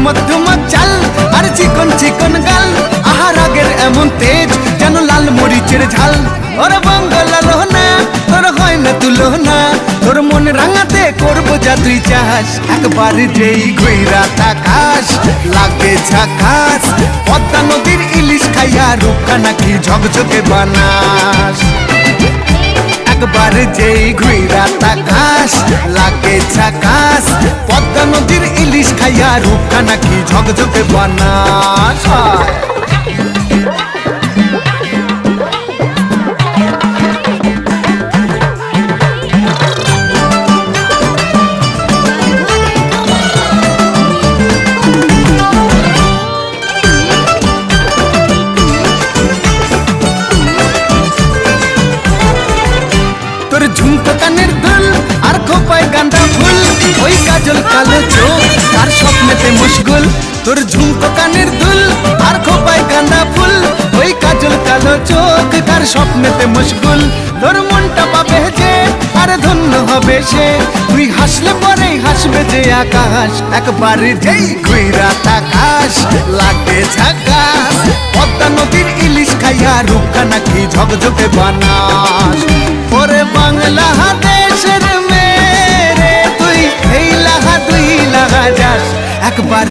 ধুমক ধুমক চাল আর চিকন চিকন গাল, আহার আগের এমন তেজ যেন লাল মরিচের ঝাল। ওরে বঙ্গলালো না তোর হয় না তুলনা, তোর মন রাঙাতে করবো যা তুই চাস। একবার যেই ঘুইরা তাকাস লাগে ঝাকাস, পদ্মা নদীর ইলিশ খাইয়া রূপকা নাকি ঝকঝকে বানাস। একবার যেই ঘুইরা তাকাস লাগে ঝাকাস, পদ্মা নদীর ইলিশ খাইয়া রূপকা নাকি ঝকঝকে বানাস। তোর ঝুমকো কানের দুল আর খোপায় গাঁদা ফুল, ওই কাজল কালো চোখ আর স্বপ্নেতে মুশগুল। তোর ঝুমকো কানের দুল আর খোপায় গাঁদা ফুল, ওই কাজল কালো চোখ আর স্বপ্নেতে মুশগুল। তোর মনটা পাবে যে আর ধন্য হবে সে, তুই হাসলে পরেই হাসবে যে আকাশ। একবার যেই ঘুইরা তাকাস লাগে ঝাকাস, পদ্মা নদীর ইলিশ খাইয়া রূপকা নাকি ঝকঝকে বানাস।